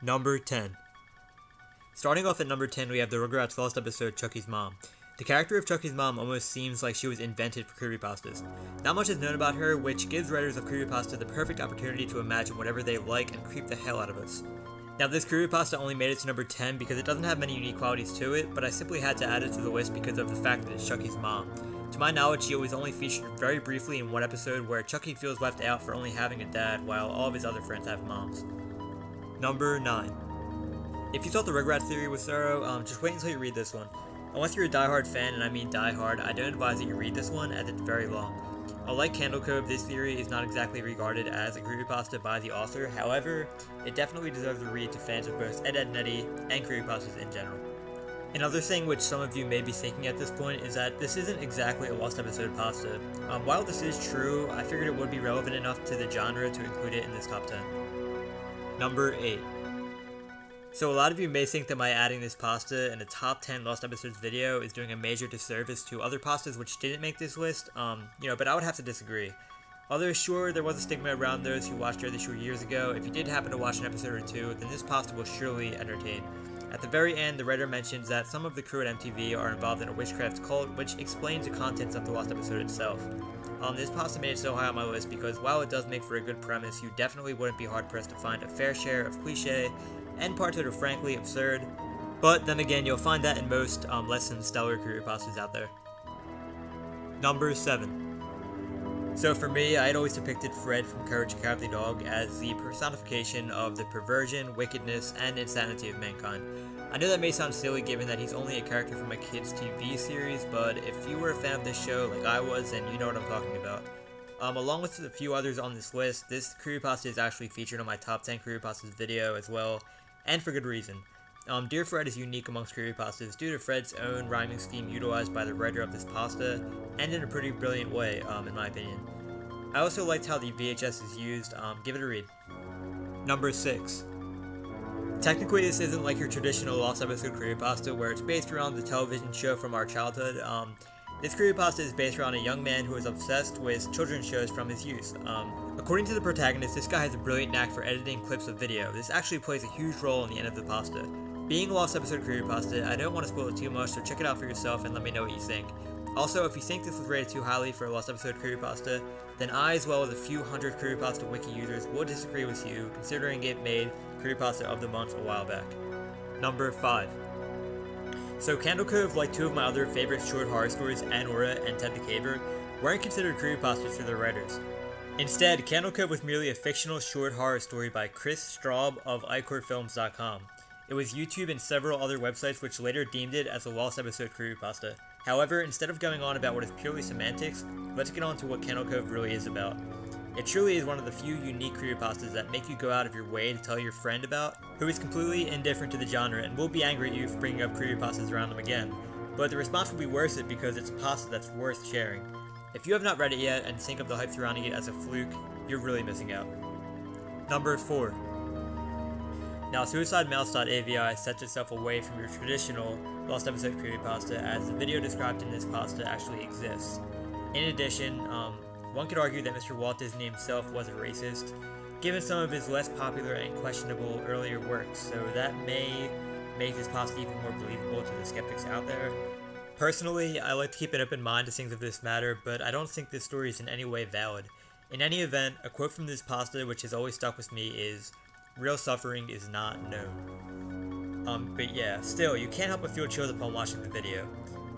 Number 10. Starting off at number 10, we have the Rugrats lost episode, Chuckys Mom. The character of Chuckys Mom almost seems like she was invented for creepypastas. Not much is known about her, which gives writers of creepypasta the perfect opportunity to imagine whatever they like and creep the hell out of us. Now, this creepypasta only made it to number 10 because it doesn't have many unique qualities to it, but I simply had to add it to the list because of the fact that it's Chucky's mom. To my knowledge, she was only featured very briefly in one episode where Chucky feels left out for only having a dad while all of his other friends have moms. Number 9. If you thought the Rugrats theory was thorough, just wait until you read this one. Unless you're a diehard fan, and I mean diehard, I don't advise that you read this one as it's very long. Unlike Kento Cook, this theory is not exactly regarded as a creepypasta by the author. However, it definitely deserves a read to fans of both Ed, Edd n Eddy and creepypastas in general. Another thing which some of you may be thinking at this point is that this isn't exactly a lost episode pasta. While this is true, I figured it would be relevant enough to the genre to include it in this top 10. Number 8. So a lot of you may think that my adding this pasta in a top 10 lost episodes video is doing a major disservice to other pastas which didn't make this list, but I would have to disagree. Although sure, there was a stigma around those who watched the show years ago, if you did happen to watch an episode or two, then this pasta will surely entertain. At the very end, the writer mentions that some of the crew at MTV are involved in a witchcraft cult, which explains the contents of the lost episode itself. This pasta made it so high on my list because while it does make for a good premise, you definitely wouldn't be hard-pressed to find a fair share of cliché and parts that are frankly absurd, but then again, you'll find that in most less than stellar creepypastas out there. Number 7. So for me, I had always depicted Fred from Courage the Cowardly Dog as the personification of the perversion, wickedness, and insanity of mankind. I know that may sound silly given that he's only a character from a kids' TV series, but if you were a fan of this show like I was, then you know what I'm talking about. Along with a few others on this list, this creepypasta is actually featured on my top 10 creepypastas video as well, and for good reason. Dear Fred is unique amongst creepypastas due to Fred's own rhyming scheme utilized by the writer of this pasta, and in a pretty brilliant way, in my opinion. I also liked how the VHS is used, give it a read. Number 6. Technically, this isn't like your traditional lost episode creepypasta where it's based around the television show from our childhood. This creepypasta is based around a young man who is obsessed with children's shows from his youth. According to the protagonist, this guy has a brilliant knack for editing clips of video. This actually plays a huge role in the end of the pasta. Being a lost episode creepypasta, I don't want to spoil it too much, so check it out for yourself and let me know what you think. Also, if you think this was rated too highly for a lost episode creepypasta, then I, as well as a few hundred creepypasta wiki users, will disagree with you, considering it made creepypasta of the month a while back. Number 5. So Kento Cook, like two of my other favorite short horror stories, Anora and Ted the Caver, weren't considered creepypastas for their writers. Instead, Kento Cook was merely a fictional short horror story by Chris Straub of iCoreFilms.com. It was YouTube and several other websites which later deemed it as a lost episode creepypasta. However, instead of going on about what is purely semantics, let's get on to what Kento Cook really is about. It truly is one of the few unique creepypastas that make you go out of your way to tell your friend about, who is completely indifferent to the genre and will be angry at you for bringing up creepypastas around them again. But the response will be worth it because it's a pasta that's worth sharing. If you have not read it yet and think of the hype surrounding it as a fluke, you're really missing out. Number 4. Now, suicidemouse.avi sets itself away from your traditional lost episode creepypasta as the video described in this pasta actually exists. In addition, one could argue that Mr. Walt Disney himself was a racist, given some of his less popular and questionable earlier works, so that may make this pasta even more believable to the skeptics out there. Personally, I like to keep an open mind to things of this matter, but I don't think this story is in any way valid. In any event, a quote from this pasta which has always stuck with me is, "Real suffering is not known." But yeah, still, you can't help but feel chilled upon watching the video.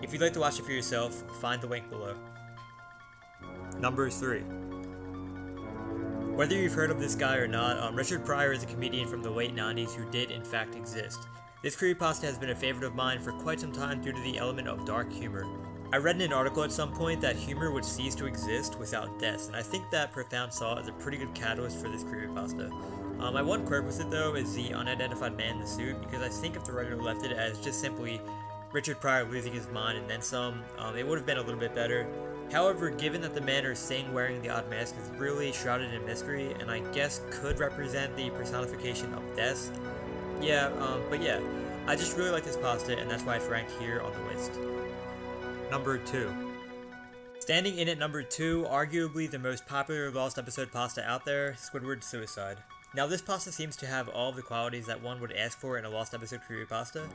If you'd like to watch it for yourself, find the link below. Number 3. Whether you've heard of this guy or not, Richard Pryor is a comedian from the late 90s who did in fact exist. This creepypasta has been a favorite of mine for quite some time due to the element of dark humor. I read in an article at some point that humor would cease to exist without death, and I think that profound thought is a pretty good catalyst for this creepypasta. My one quirk with it though is the unidentified man in the suit, because I think if the writer left it as just simply Richard Pryor losing his mind and then some, it would have been a little bit better. However, given that the man or thing wearing the odd mask is really shrouded in mystery, and I guess could represent the personification of death, but yeah, I just really like this pasta, and that's why it's ranked here on the list. Number 2. Standing in at number 2, arguably the most popular lost episode pasta out there, Squidward Suicide. Now, this pasta seems to have all of the qualities that one would ask for in a lost episode creepypasta.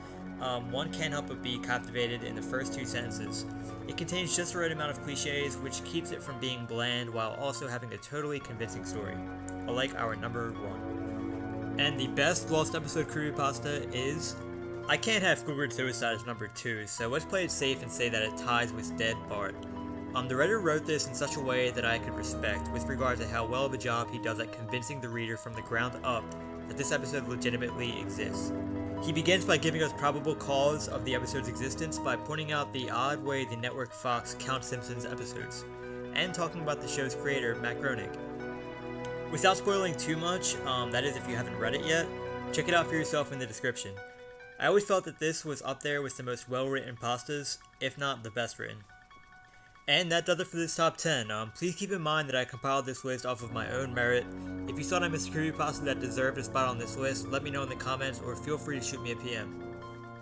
One can't help but be captivated in the first 2 sentences. It contains just the right amount of cliches, which keeps it from being bland while also having a totally convincing story. Like our number 1. And the best lost episode creepypasta is... I can't have Squidward Suicide as number 2, so let's play it safe and say that it ties with Dead Bart. The writer wrote this in such a way that I could respect, with regard to how well of a job he does at convincing the reader from the ground up that this episode legitimately exists. He begins by giving us probable cause of the episode's existence by pointing out the odd way the network Fox counts Simpsons episodes, and talking about the show's creator, Matt Groening. Without spoiling too much, that is if you haven't read it yet, check it out for yourself in the description. I always felt that this was up there with the most well-written pastas, if not the best written. And that does it for this top 10. Please keep in mind that I compiled this list off of my own merit. If you thought I missed a creepypasta that deserved a spot on this list, let me know in the comments or feel free to shoot me a PM.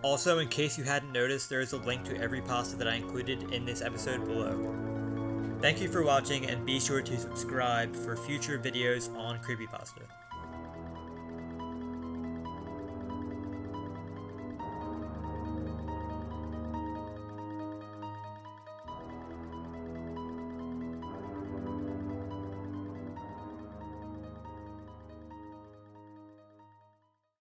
Also, in case you hadn't noticed, there is a link to every pasta that I included in this episode below. Thank you for watching, and be sure to subscribe for future videos on creepypasta.